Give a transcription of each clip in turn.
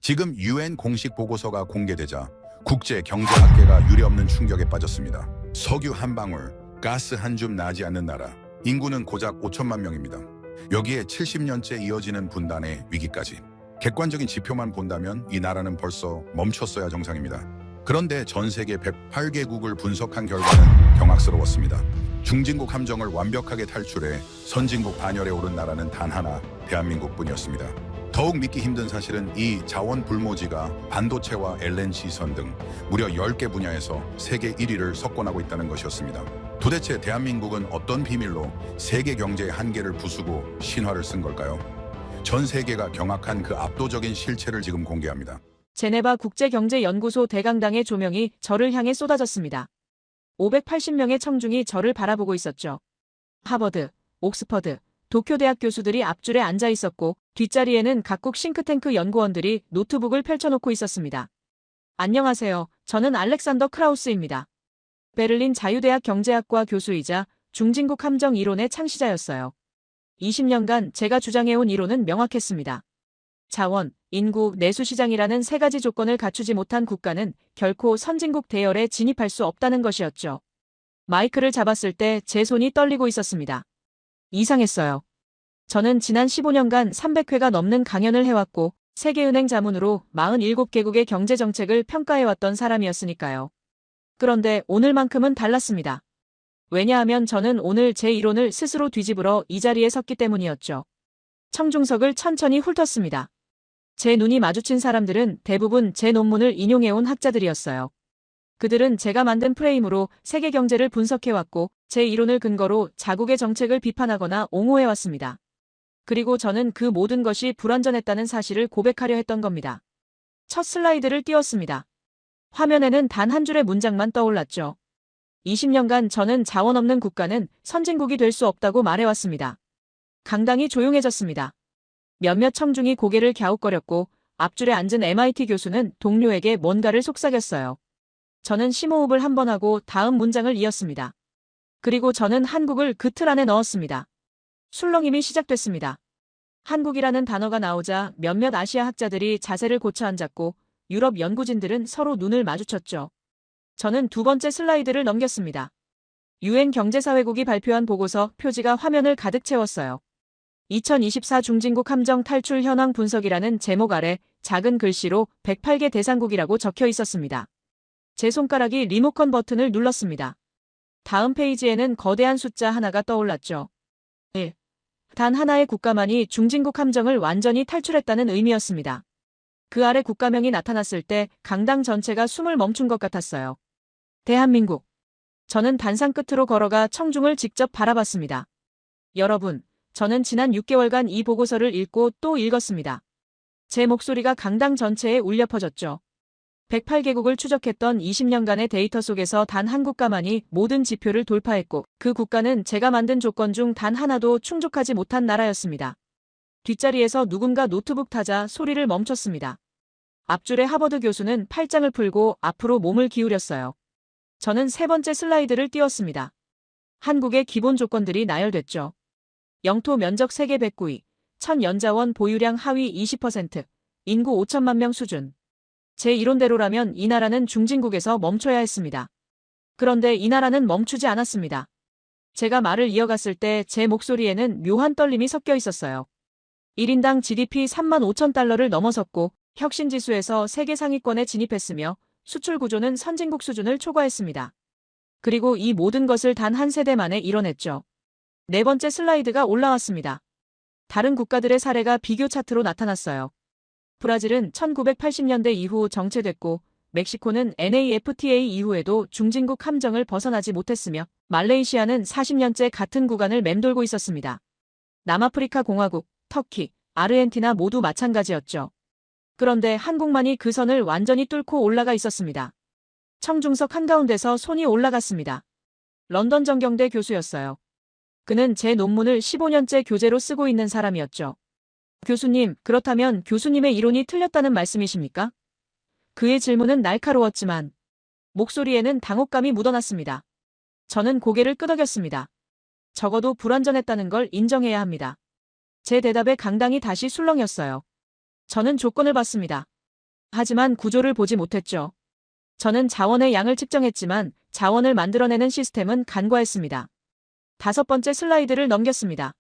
지금 UN 공식 보고서가 공개되자 국제 경제학계가 유례없는 충격에 빠졌습니다. 석유 한 방울, 가스 한 줌 나지 않는 나라, 인구는 고작 5천만 명입니다. 여기에 70년째 이어지는 분단의 위기까지. 객관적인 지표만 본다면 이 나라는 벌써 멈췄어야 정상입니다. 그런데 전 세계 108개국을 분석한 결과는 경악스러웠습니다. 중진국 함정을 완벽하게 탈출해 선진국 반열에 오른 나라는 단 하나, 대한민국뿐이었습니다. 더욱 믿기 힘든 사실은 이 자원 불모지가 반도체와 LNG선 등 무려 10개 분야에서 세계 1위를 석권하고 있다는 것이었습니다. 도대체 대한민국은 어떤 비밀로 세계 경제의 한계를 부수고 신화를 쓴 걸까요? 전 세계가 경악한 그 압도적인 실체를 지금 공개합니다. 제네바 국제경제연구소 대강당의 조명이 저를 향해 쏟아졌습니다. 580명의 청중이 저를 바라보고 있었죠. 하버드, 옥스퍼드, 도쿄대학 교수들이 앞줄에 앉아 있었고 뒷자리에는 각국 싱크탱크 연구원들이 노트북을 펼쳐놓고 있었습니다. 안녕하세요. 저는 알렉산더 크라우스입니다. 베를린 자유대학 경제학과 교수이자 중진국 함정 이론의 창시자였어요. 20년간 제가 주장해온 이론은 명확했습니다. 자원, 인구, 내수시장이라는 세 가지 조건을 갖추지 못한 국가는 결코 선진국 대열에 진입할 수 없다는 것이었죠. 마이크를 잡았을 때 제 손이 떨리고 있었습니다. 이상했어요. 저는 지난 15년간 300회가 넘는 강연을 해왔고 세계은행 자문으로 47개국의 경제정책을 평가해왔던 사람이었으니까요. 그런데 오늘만큼은 달랐습니다. 왜냐하면 저는 오늘 제 이론을 스스로 뒤집으러 이 자리에 섰기 때문이었죠. 청중석을 천천히 훑었습니다. 제 눈이 마주친 사람들은 대부분 제 논문을 인용해온 학자들이었어요. 그들은 제가 만든 프레임으로 세계 경제를 분석해왔고 제 이론을 근거로 자국의 정책을 비판하거나 옹호해왔습니다. 그리고 저는 그 모든 것이 불완전했다는 사실을 고백하려 했던 겁니다. 첫 슬라이드를 띄웠습니다. 화면에는 단 한 줄의 문장만 떠올랐죠. 20년간 저는 자원 없는 국가는 선진국이 될 수 없다고 말해왔습니다. 강당이 조용해졌습니다. 몇몇 청중이 고개를 갸웃거렸고 앞줄에 앉은 MIT 교수는 동료에게 뭔가를 속삭였어요. 저는 심호흡을 한 번 하고 다음 문장을 이었습니다. 그리고 저는 한국을 그 틀 안에 넣었습니다. 술렁임이 시작됐습니다. 한국이라는 단어가 나오자 몇몇 아시아 학자들이 자세를 고쳐 앉았고 유럽 연구진들은 서로 눈을 마주쳤죠. 저는 두 번째 슬라이드를 넘겼습니다. UN 경제사회국이 발표한 보고서 표지가 화면을 가득 채웠어요. 2024 중진국 함정 탈출 현황 분석이라는 제목 아래 작은 글씨로 108개 대상국이라고 적혀 있었습니다. 제 손가락이 리모컨 버튼을 눌렀습니다. 다음 페이지에는 거대한 숫자 하나가 떠올랐죠. 1. 단 하나의 국가만이 중진국 함정을 완전히 탈출했다는 의미였습니다. 그 아래 국가명이 나타났을 때 강당 전체가 숨을 멈춘 것 같았어요. 대한민국. 저는 단상 끝으로 걸어가 청중을 직접 바라봤습니다. 여러분, 저는 지난 6개월간 이 보고서를 읽고 또 읽었습니다. 제 목소리가 강당 전체에 울려 퍼졌죠. 108개국을 추적했던 20년간의 데이터 속에서 단 한 국가만이 모든 지표를 돌파했고 그 국가는 제가 만든 조건 중 단 하나도 충족하지 못한 나라였습니다. 뒷자리에서 누군가 노트북 타자 소리를 멈췄습니다. 앞줄의 하버드 교수는 팔짱을 풀고 앞으로 몸을 기울였어요. 저는 세 번째 슬라이드를 띄웠습니다. 한국의 기본 조건들이 나열됐죠. 영토 면적 세계 109위, 천연자원 보유량 하위 20%, 인구 5천만 명 수준. 제 이론대로라면 이 나라는 중진국에서 멈춰야 했습니다. 그런데 이 나라는 멈추지 않았습니다. 제가 말을 이어갔을 때 제 목소리에는 묘한 떨림이 섞여 있었어요. 1인당 GDP 3만 5천 달러를 넘어섰고 혁신지수에서 세계 상위권에 진입했으며 수출 구조는 선진국 수준을 초과했습니다. 그리고 이 모든 것을 단 한 세대 만에 이뤄냈죠. 네 번째 슬라이드가 올라왔습니다. 다른 국가들의 사례가 비교 차트로 나타났어요. 브라질은 1980년대 이후 정체됐고 멕시코는 NAFTA 이후에도 중진국 함정을 벗어나지 못했으며 말레이시아는 40년째 같은 구간을 맴돌고 있었습니다. 남아프리카 공화국, 터키, 아르헨티나 모두 마찬가지였죠. 그런데 한국만이 그 선을 완전히 뚫고 올라가 있었습니다. 청중석 한가운데서 손이 올라갔습니다. 런던 정경대 교수였어요. 그는 제 논문을 15년째 교재로 쓰고 있는 사람이었죠. 교수님, 그렇다면 교수님의 이론이 틀렸다는 말씀이십니까? 그의 질문은 날카로웠지만 목소리에는 당혹감이 묻어났습니다. 저는 고개를 끄덕였습니다. 적어도 불완전했다는 걸 인정해야 합니다. 제 대답에 강당이 다시 술렁였어요. 저는 조건을 받습니다. 하지만 구조를 보지 못했죠. 저는 자원의 양을 측정했지만 자원을 만들어내는 시스템은 간과했습니다. 5번째 슬라이드를 넘겼습니다.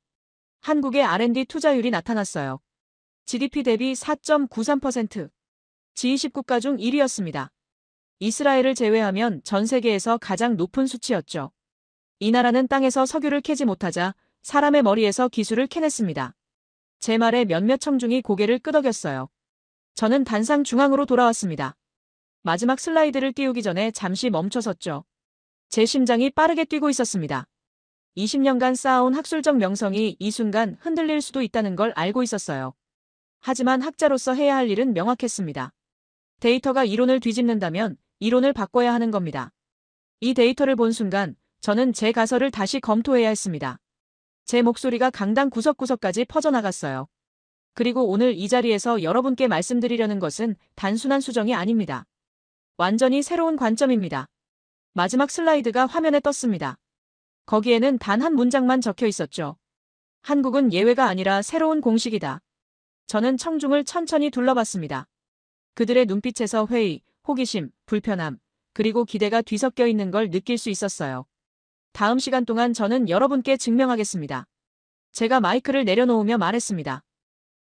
한국의 R&D 투자율이 나타났어요. GDP 대비 4.93%. G20국가 중 1위였습니다. 이스라엘을 제외하면 전 세계에서 가장 높은 수치였죠. 이 나라는 땅에서 석유를 캐지 못하자 사람의 머리에서 기술을 캐냈습니다. 제 말에 몇몇 청중이 고개를 끄덕였어요. 저는 단상 중앙으로 돌아왔습니다. 마지막 슬라이드를 띄우기 전에 잠시 멈춰섰죠. 제 심장이 빠르게 뛰고 있었습니다. 20년간 쌓아온 학술적 명성이 이 순간 흔들릴 수도 있다는 걸 알고 있었어요. 하지만 학자로서 해야 할 일은 명확했습니다. 데이터가 이론을 뒤집는다면 이론을 바꿔야 하는 겁니다. 이 데이터를 본 순간 저는 제 가설을 다시 검토해야 했습니다. 제 목소리가 강당 구석구석까지 퍼져나갔어요. 그리고 오늘 이 자리에서 여러분께 말씀드리려는 것은 단순한 수정이 아닙니다. 완전히 새로운 관점입니다. 마지막 슬라이드가 화면에 떴습니다. 거기에는 단 한 문장만 적혀 있었죠. 한국은 예외가 아니라 새로운 공식이다. 저는 청중을 천천히 둘러봤습니다. 그들의 눈빛에서 회의, 호기심, 불편함, 그리고 기대가 뒤섞여 있는 걸 느낄 수 있었어요. 다음 시간 동안 저는 여러분께 증명하겠습니다. 제가 마이크를 내려놓으며 말했습니다.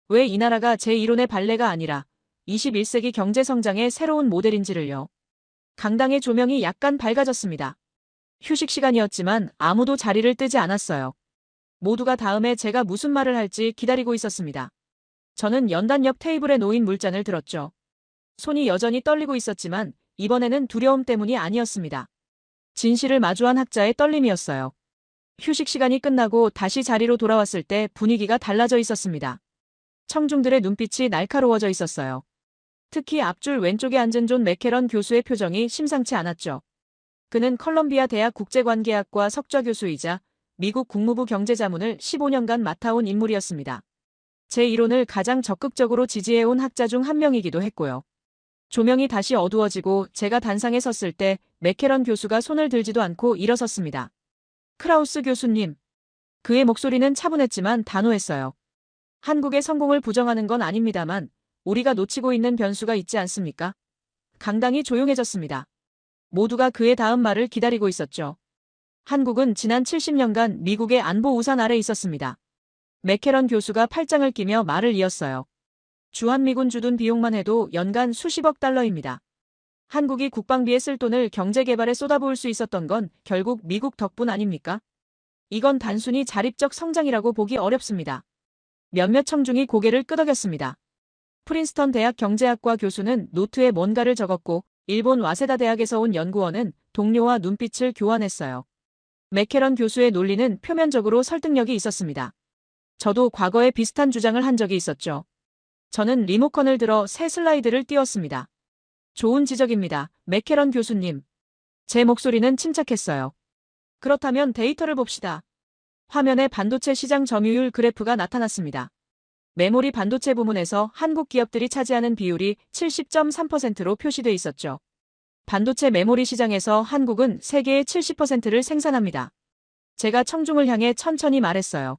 왜 이 나라가 제 이론의 발레가 아니라 21세기 경제 성장의 새로운 모델인지를요. 강당의 조명이 약간 밝아졌습니다. 휴식 시간이었지만 아무도 자리를 뜨지 않았어요. 모두가 다음에 제가 무슨 말을 할지 기다리고 있었습니다. 저는 연단 옆 테이블에 놓인 물잔을 들었죠. 손이 여전히 떨리고 있었지만 이번에는 두려움 때문이 아니었습니다. 진실을 마주한 학자의 떨림이었어요. 휴식 시간이 끝나고 다시 자리로 돌아왔을 때 분위기가 달라져 있었습니다. 청중들의 눈빛이 날카로워져 있었어요. 특히 앞줄 왼쪽에 앉은 존 맥케런 교수의 표정이 심상치 않았죠. 그는 컬럼비아 대학 국제관계학과 석좌 교수이자 미국 국무부 경제자문을 15년간 맡아온 인물이었습니다. 제 이론을 가장 적극적으로 지지해온 학자 중 한 명이기도 했고요. 조명이 다시 어두워지고 제가 단상에 섰을 때 맥케런 교수가 손을 들지도 않고 일어섰습니다. 크라우스 교수님. 그의 목소리는 차분했지만 단호했어요. 한국의 성공을 부정하는 건 아닙니다만 우리가 놓치고 있는 변수가 있지 않습니까? 강당이 조용해졌습니다. 모두가 그의 다음 말을 기다리고 있었죠. 한국은 지난 70년간 미국의 안보 우산 아래 있었습니다. 맥케런 교수가 팔짱을 끼며 말을 이었어요. 주한미군 주둔 비용만 해도 연간 수십억 달러입니다. 한국이 국방비에 쓸 돈을 경제개발에 쏟아부을 수 있었던 건 결국 미국 덕분 아닙니까? 이건 단순히 자립적 성장이라고 보기 어렵습니다. 몇몇 청중이 고개를 끄덕였습니다. 프린스턴 대학 경제학과 교수는 노트에 뭔가를 적었고 일본 와세다 대학에서 온 연구원은 동료와 눈빛을 교환했어요. 맥케런 교수의 논리는 표면적으로 설득력이 있었습니다. 저도 과거에 비슷한 주장을 한 적이 있었죠. 저는 리모컨을 들어 새 슬라이드를 띄웠습니다. 좋은 지적입니다, 맥케런 교수님. 제 목소리는 침착했어요. 그렇다면 데이터를 봅시다. 화면에 반도체 시장 점유율 그래프가 나타났습니다. 메모리 반도체 부문에서 한국 기업들이 차지하는 비율이 70.3%로 표시돼 있었죠. 반도체 메모리 시장에서 한국은 세계의 70%를 생산합니다. 제가 청중을 향해 천천히 말했어요.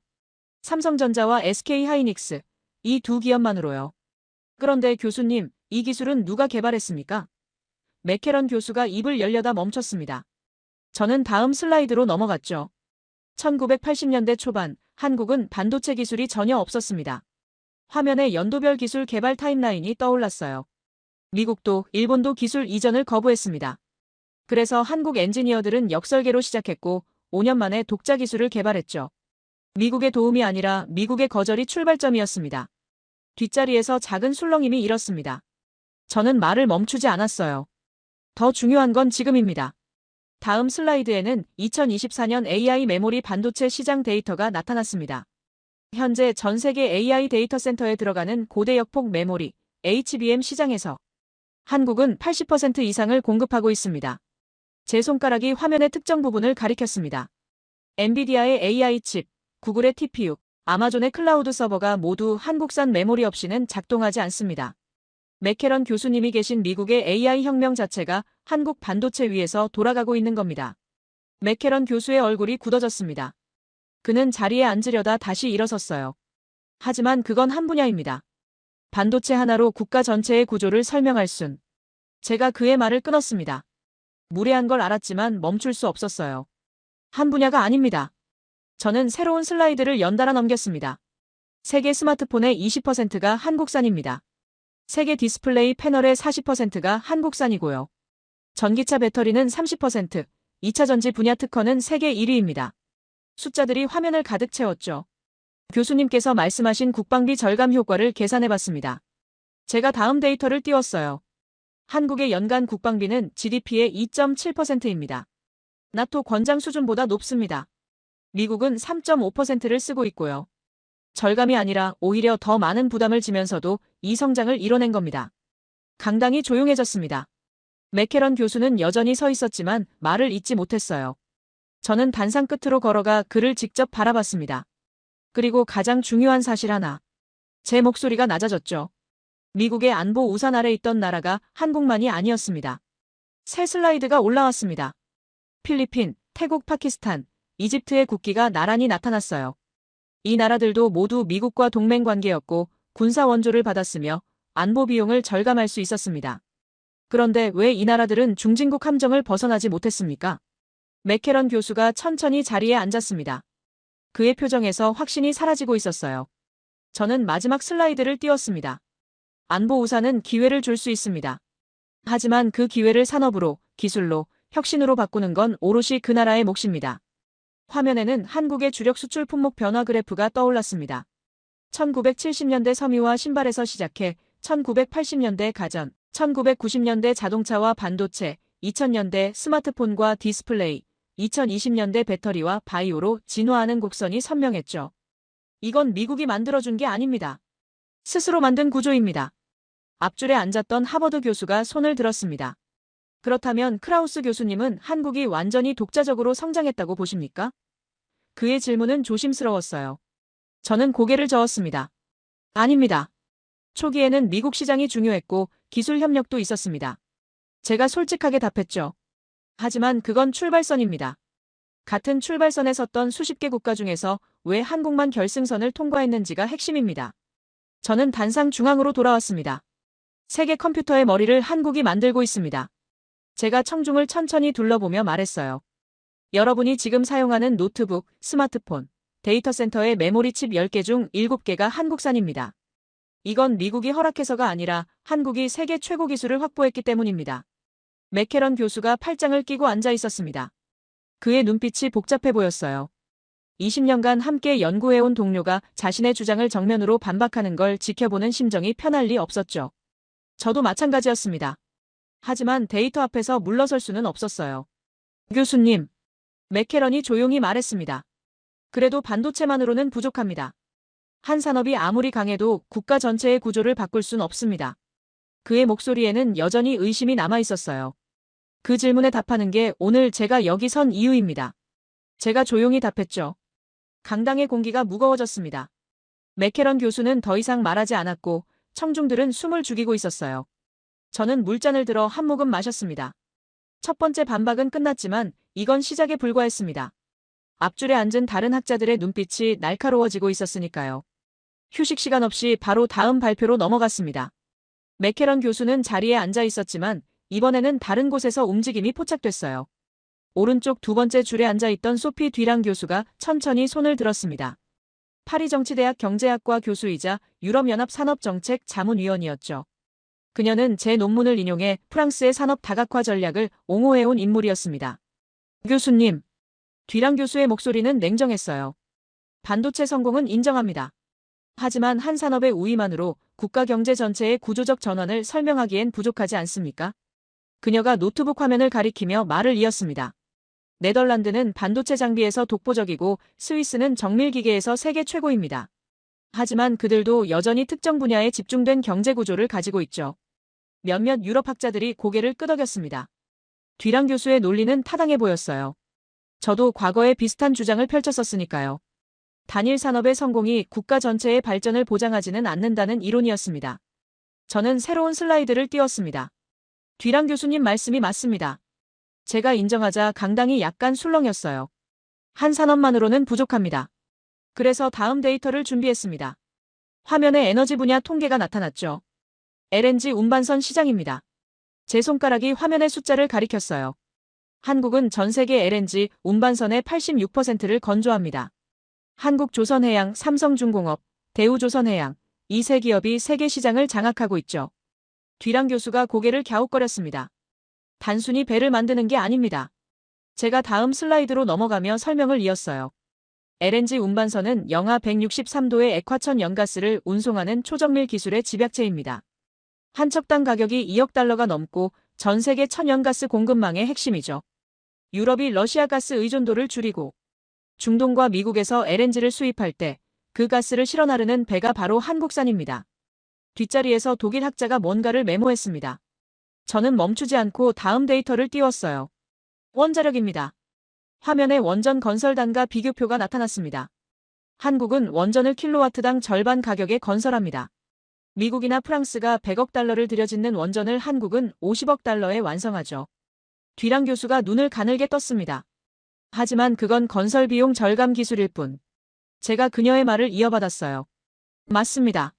삼성전자와 SK하이닉스, 이 두 기업만으로요. 그런데 교수님, 이 기술은 누가 개발했습니까? 맥케런 교수가 입을 열려다 멈췄습니다. 저는 다음 슬라이드로 넘어갔죠. 1980년대 초반, 한국은 반도체 기술이 전혀 없었습니다. 화면에 연도별 기술 개발 타임라인이 떠올랐어요. 미국도 일본도 기술 이전을 거부했습니다. 그래서 한국 엔지니어들은 역설계로 시작했고 5년 만에 독자 기술을 개발했죠. 미국의 도움이 아니라 미국의 거절이 출발점이었습니다. 뒷자리에서 작은 술렁임이 일었습니다. 저는 말을 멈추지 않았어요. 더 중요한 건 지금입니다. 다음 슬라이드에는 2024년 AI 메모리 반도체 시장 데이터가 나타났습니다. 현재 전 세계 AI 데이터 센터에 들어가는 고대 역폭 메모리, HBM 시장에서 한국은 80% 이상을 공급하고 있습니다. 제 손가락이 화면의 특정 부분을 가리켰습니다. 엔비디아의 AI 칩, 구글의 TPU, 아마존의 클라우드 서버가 모두 한국산 메모리 없이는 작동하지 않습니다. 맥케런 교수님이 계신 미국의 AI 혁명 자체가 한국 반도체 위에서 돌아가고 있는 겁니다. 맥케런 교수의 얼굴이 굳어졌습니다. 그는 자리에 앉으려다 다시 일어섰어요. 하지만 그건 한 분야입니다. 반도체 하나로 국가 전체의 구조를 설명할 순. 제가 그의 말을 끊었습니다. 무례한 걸 알았지만 멈출 수 없었어요. 한 분야가 아닙니다. 저는 새로운 슬라이드를 연달아 넘겼습니다. 세계 스마트폰의 20%가 한국산입니다. 세계 디스플레이 패널의 40%가 한국산이고요. 전기차 배터리는 30%, 2차 전지 분야 특허는 세계 1위입니다. 숫자들이 화면을 가득 채웠죠. 교수님께서 말씀하신 국방비 절감 효과를 계산해봤습니다. 제가 다음 데이터를 띄웠어요. 한국의 연간 국방비는 GDP의 2.7%입니다. 나토 권장 수준보다 높습니다. 미국은 3.5%를 쓰고 있고요. 절감이 아니라 오히려 더 많은 부담을 지면서도 이 성장을 이뤄낸 겁니다. 강당이 조용해졌습니다. 맥케런 교수는 여전히 서 있었지만 말을 잇지 못했어요. 저는 단상 끝으로 걸어가 그를 직접 바라봤습니다. 그리고 가장 중요한 사실 하나. 제 목소리가 낮아졌죠. 미국의 안보 우산 아래 있던 나라가 한국만이 아니었습니다. 새 슬라이드가 올라왔습니다. 필리핀, 태국, 파키스탄, 이집트의 국기가 나란히 나타났어요. 이 나라들도 모두 미국과 동맹 관계였고 군사 원조를 받았으며 안보 비용을 절감할 수 있었습니다. 그런데 왜 이 나라들은 중진국 함정을 벗어나지 못했습니까? 맥케런 교수가 천천히 자리에 앉았습니다. 그의 표정에서 확신이 사라지고 있었어요. 저는 마지막 슬라이드를 띄웠습니다. 안보 우산은 기회를 줄 수 있습니다. 하지만 그 기회를 산업으로, 기술로, 혁신으로 바꾸는 건 오롯이 그 나라의 몫입니다. 화면에는 한국의 주력 수출 품목 변화 그래프가 떠올랐습니다. 1970년대 섬유와 신발에서 시작해 1980년대 가전, 1990년대 자동차와 반도체, 2000년대 스마트폰과 디스플레이, 2020년대 배터리와 바이오로 진화하는 곡선이 선명했죠. 이건 미국이 만들어준 게 아닙니다. 스스로 만든 구조입니다. 앞줄에 앉았던 하버드 교수가 손을 들었습니다. 그렇다면 크라우스 교수님은 한국이 완전히 독자적으로 성장했다고 보십니까? 그의 질문은 조심스러웠어요. 저는 고개를 저었습니다. 아닙니다. 초기에는 미국 시장이 중요했고 기술 협력도 있었습니다. 제가 솔직하게 답했죠. 하지만 그건 출발선입니다. 같은 출발선에 섰던 수십 개 국가 중에서 왜 한국만 결승선을 통과했는지가 핵심입니다. 저는 단상 중앙으로 돌아왔습니다. 세계 컴퓨터의 머리를 한국이 만들고 있습니다. 제가 청중을 천천히 둘러보며 말했어요. 여러분이 지금 사용하는 노트북, 스마트폰, 데이터 센터의 메모리 칩 10개 중 7개가 한국산입니다. 이건 미국이 허락해서가 아니라 한국이 세계 최고 기술을 확보했기 때문입니다. 맥케런 교수가 팔짱을 끼고 앉아 있었습니다. 그의 눈빛이 복잡해 보였어요. 20년간 함께 연구해온 동료가 자신의 주장을 정면으로 반박하는 걸 지켜보는 심정이 편할 리 없었죠. 저도 마찬가지였습니다. 하지만 데이터 앞에서 물러설 수는 없었어요. 교수님, 맥케런이 조용히 말했습니다. 그래도 반도체만으로는 부족합니다. 한 산업이 아무리 강해도 국가 전체의 구조를 바꿀 순 없습니다. 그의 목소리에는 여전히 의심이 남아 있었어요. 그 질문에 답하는 게 오늘 제가 여기 선 이유입니다. 제가 조용히 답했죠. 강당의 공기가 무거워졌습니다. 맥케런 교수는 더 이상 말하지 않았고 청중들은 숨을 죽이고 있었어요. 저는 물잔을 들어 한 모금 마셨습니다. 첫 번째 반박은 끝났지만 이건 시작에 불과했습니다. 앞줄에 앉은 다른 학자들의 눈빛이 날카로워지고 있었으니까요. 휴식 시간 없이 바로 다음 발표로 넘어갔습니다. 맥케런 교수는 자리에 앉아 있었지만 이번에는 다른 곳에서 움직임이 포착됐어요. 오른쪽 두 번째 줄에 앉아있던 소피 뒤랑 교수가 천천히 손을 들었습니다. 파리정치대학 경제학과 교수이자 유럽연합 산업정책 자문위원이었죠. 그녀는 제 논문을 인용해 프랑스의 산업 다각화 전략을 옹호해온 인물이었습니다. 교수님, 뒤랑 교수의 목소리는 냉정했어요. 반도체 성공은 인정합니다. 하지만 한 산업의 우위만으로 국가 경제 전체의 구조적 전환을 설명하기엔 부족하지 않습니까? 그녀가 노트북 화면을 가리키며 말을 이었습니다. 네덜란드는 반도체 장비에서 독보적이고 스위스는 정밀기계에서 세계 최고입니다. 하지만 그들도 여전히 특정 분야에 집중된 경제 구조를 가지고 있죠. 몇몇 유럽 학자들이 고개를 끄덕였습니다. 뒤랑 교수의 논리는 타당해 보였어요. 저도 과거에 비슷한 주장을 펼쳤었으니까요. 단일 산업의 성공이 국가 전체의 발전을 보장하지는 않는다는 이론이었습니다. 저는 새로운 슬라이드를 띄웠습니다. 뒤랑 교수님 말씀이 맞습니다. 제가 인정하자 강당이 약간 술렁였어요. 한 산업만으로는 부족합니다. 그래서 다음 데이터를 준비했습니다. 화면에 에너지 분야 통계가 나타났죠. LNG 운반선 시장입니다. 제 손가락이 화면의 숫자를 가리켰어요. 한국은 전 세계 LNG 운반선의 86%를 건조합니다. 한국조선해양, 삼성중공업, 대우조선해양, 이 세 기업이 세계 시장을 장악하고 있죠. 뒤랑 교수가 고개를 갸웃거렸습니다. 단순히 배를 만드는 게 아닙니다. 제가 다음 슬라이드로 넘어가며 설명을 이었어요. LNG 운반선은 영하 163도의 액화천 연가스를 운송하는 초정밀 기술의 집약체입니다. 한 척당 가격이 2억 달러가 넘고 전 세계 천연가스 공급망의 핵심이죠. 유럽이 러시아 가스 의존도를 줄이고 중동과 미국에서 LNG를 수입할 때 그 가스를 실어 나르는 배가 바로 한국산입니다. 뒷자리에서 독일 학자가 뭔가를 메모했습니다. 저는 멈추지 않고 다음 데이터를 띄웠어요. 원자력입니다. 화면에 원전 건설단가 비교표가 나타났습니다. 한국은 원전을 킬로와트당 절반 가격에 건설합니다. 미국이나 프랑스가 100억 달러를 들여짓는 원전을 한국은 50억 달러에 완성하죠. 뒤랑 교수가 눈을 가늘게 떴습니다. 하지만 그건 건설 비용 절감 기술일 뿐. 제가 그녀의 말을 이어받았어요. 맞습니다.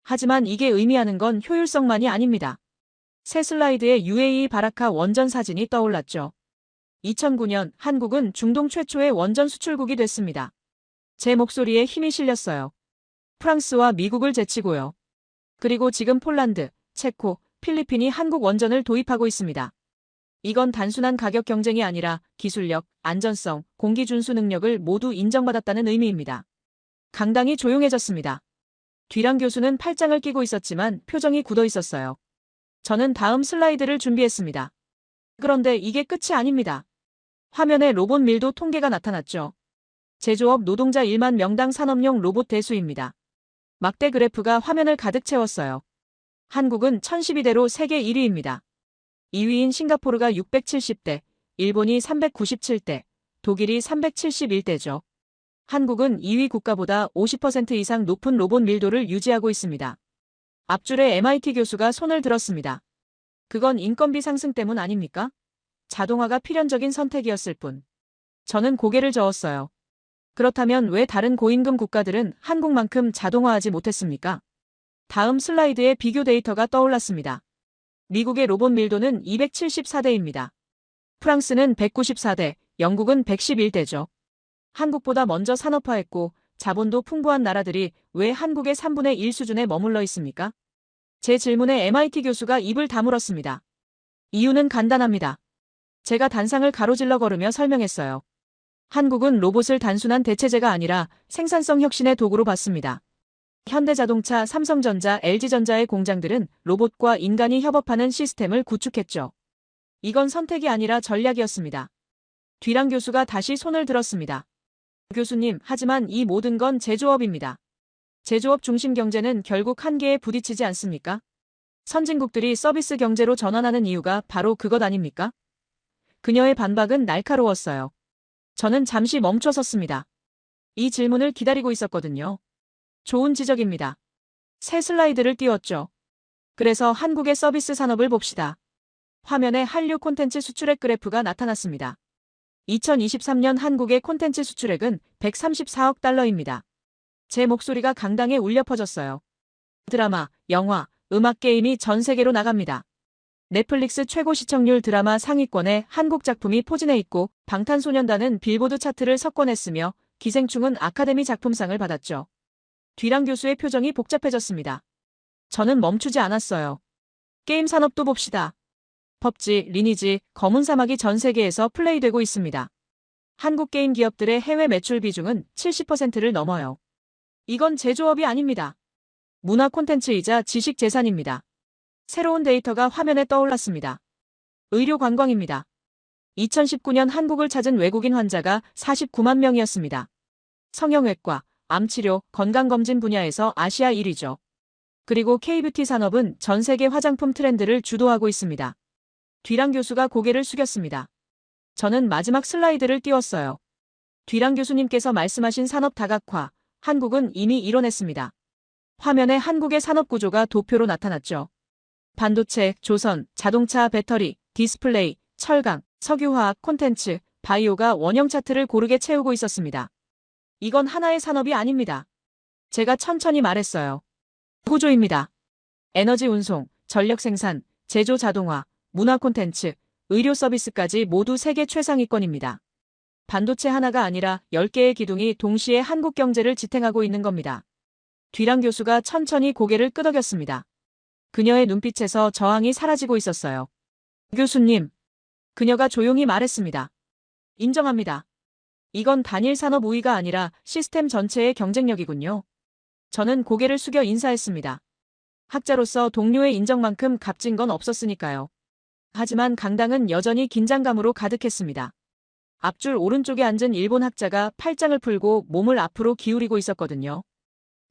하지만 이게 의미하는 건 효율성만이 아닙니다. 새 슬라이드에 UAE 바라카 원전 사진이 떠올랐죠. 2009년 한국은 중동 최초의 원전 수출국이 됐습니다. 제 목소리에 힘이 실렸어요. 프랑스와 미국을 제치고요. 그리고 지금 폴란드, 체코, 필리핀이 한국 원전을 도입하고 있습니다. 이건 단순한 가격 경쟁이 아니라 기술력, 안전성, 공기 준수 능력을 모두 인정받았다는 의미입니다. 강당이 조용해졌습니다. 뒤랑 교수는 팔짱을 끼고 있었지만 표정이 굳어 있었어요. 저는 다음 슬라이드를 준비했습니다. 그런데 이게 끝이 아닙니다. 화면에 로봇 밀도 통계가 나타났죠. 제조업 노동자 1만 명당 산업용 로봇 대수입니다. 막대 그래프가 화면을 가득 채웠어요. 한국은 1012대로 세계 1위입니다. 2위인 싱가포르가 670대, 일본이 397대, 독일이 371대죠. 한국은 2위 국가보다 50% 이상 높은 로봇 밀도를 유지하고 있습니다. 앞줄에 MIT 교수가 손을 들었습니다. 그건 인건비 상승 때문 아닙니까? 자동화가 필연적인 선택이었을 뿐. 저는 고개를 저었어요. 그렇다면 왜 다른 고임금 국가들은 한국만큼 자동화하지 못했습니까? 다음 슬라이드에 비교 데이터가 떠올랐습니다. 미국의 로봇 밀도는 274대입니다. 프랑스는 194대, 영국은 111대죠. 한국보다 먼저 산업화했고 자본도 풍부한 나라들이 왜 한국의 3분의 1 수준에 머물러 있습니까? 제 질문에 MIT 교수가 입을 다물었습니다. 이유는 간단합니다. 제가 단상을 가로질러 걸으며 설명했어요. 한국은 로봇을 단순한 대체제가 아니라 생산성 혁신의 도구로 봤습니다. 현대자동차, 삼성전자, LG전자의 공장들은 로봇과 인간이 협업하는 시스템을 구축했죠. 이건 선택이 아니라 전략이었습니다. 뒤랑 교수가 다시 손을 들었습니다. 교수님, 하지만 이 모든 건 제조업입니다. 제조업 중심 경제는 결국 한계에 부딪히지 않습니까? 선진국들이 서비스 경제로 전환하는 이유가 바로 그것 아닙니까? 그녀의 반박은 날카로웠어요. 저는 잠시 멈춰 섰습니다. 이 질문을 기다리고 있었거든요. 좋은 지적입니다. 새 슬라이드를 띄웠죠. 그래서 한국의 서비스 산업을 봅시다. 화면에 한류 콘텐츠 수출액 그래프가 나타났습니다. 2023년 한국의 콘텐츠 수출액은 134억 달러입니다. 제 목소리가 강당에 울려 퍼졌어요. 드라마, 영화, 음악 게임이 전 세계로 나갑니다. 넷플릭스 최고 시청률 드라마 상위권에 한국 작품이 포진해 있고 방탄소년단은 빌보드 차트를 석권했으며 기생충은 아카데미 작품상을 받았죠. 뒤랑 교수의 표정이 복잡해졌습니다. 저는 멈추지 않았어요. 게임 산업도 봅시다. 펍지, 리니지, 검은 사막이 전 세계에서 플레이되고 있습니다. 한국 게임 기업들의 해외 매출 비중은 70%를 넘어요. 이건 제조업이 아닙니다. 문화 콘텐츠이자 지식 재산입니다. 새로운 데이터가 화면에 떠올랐습니다. 의료 관광입니다. 2019년 한국을 찾은 외국인 환자가 49만 명이었습니다. 성형외과, 암치료, 건강검진 분야에서 아시아 1위죠. 그리고 K뷰티 산업은 전 세계 화장품 트렌드를 주도하고 있습니다. 뒤랑 교수가 고개를 숙였습니다. 저는 마지막 슬라이드를 띄웠어요. 뒤랑 교수님께서 말씀하신 산업 다각화, 한국은 이미 이뤄냈습니다. 화면에 한국의 산업 구조가 도표로 나타났죠. 반도체, 조선, 자동차, 배터리, 디스플레이, 철강, 석유화학, 콘텐츠, 바이오가 원형 차트를 고르게 채우고 있었습니다. 이건 하나의 산업이 아닙니다. 제가 천천히 말했어요. 구조입니다. 에너지 운송, 전력 생산, 제조 자동화, 문화 콘텐츠, 의료 서비스까지 모두 세계 최상위권입니다. 반도체 하나가 아니라 10개의 기둥이 동시에 한국 경제를 지탱하고 있는 겁니다. 뒤랑 교수가 천천히 고개를 끄덕였습니다. 그녀의 눈빛에서 저항이 사라지고 있었어요. 교수님. 그녀가 조용히 말했습니다. 인정합니다. 이건 단일 산업 우위가 아니라 시스템 전체의 경쟁력이군요. 저는 고개를 숙여 인사했습니다. 학자로서 동료의 인정만큼 값진 건 없었으니까요. 하지만 강당은 여전히 긴장감으로 가득했습니다. 앞줄 오른쪽에 앉은 일본 학자가 팔짱을 풀고 몸을 앞으로 기울이고 있었거든요.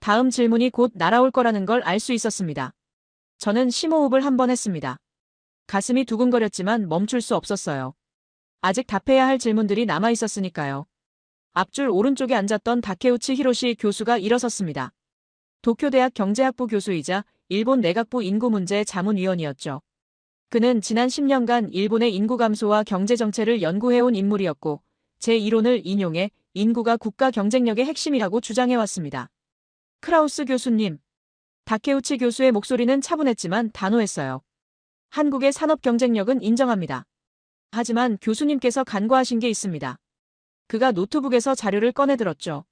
다음 질문이 곧 날아올 거라는 걸 알 수 있었습니다. 저는 심호흡을 한 번 했습니다. 가슴이 두근거렸지만 멈출 수 없었어요. 아직 답해야 할 질문들이 남아 있었으니까요. 앞줄 오른쪽에 앉았던 다케우치 히로시 교수가 일어섰습니다. 도쿄대학 경제학부 교수이자 일본 내각부 인구문제 자문위원이었죠. 그는 지난 10년간 일본의 인구 감소와 경제 정체를 연구해온 인물이었고 제 이론을 인용해 인구가 국가 경쟁력의 핵심이라고 주장해왔습니다. 크라우스 교수님. 다케우치 교수의 목소리는 차분했지만 단호했어요. 한국의 산업 경쟁력은 인정합니다. 하지만 교수님께서 간과하신 게 있습니다. 그가 노트북에서 자료를 꺼내들었죠.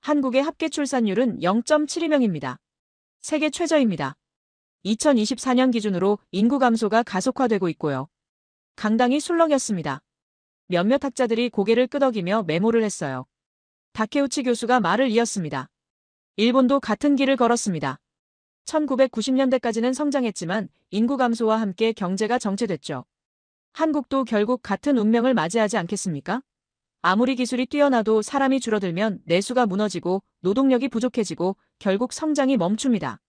한국의 합계 출산율은 0.72명입니다. 세계 최저입니다. 2024년 기준으로 인구 감소가 가속화되고 있고요. 강당이 술렁였습니다. 몇몇 학자들이 고개를 끄덕이며 메모를 했어요. 다케우치 교수가 말을 이었습니다. 일본도 같은 길을 걸었습니다. 1990년대까지는 성장했지만 인구 감소와 함께 경제가 정체됐죠. 한국도 결국 같은 운명을 맞이하지 않겠습니까? 아무리 기술이 뛰어나도 사람이 줄어들면 내수가 무너지고 노동력이 부족해지고 결국 성장이 멈춥니다.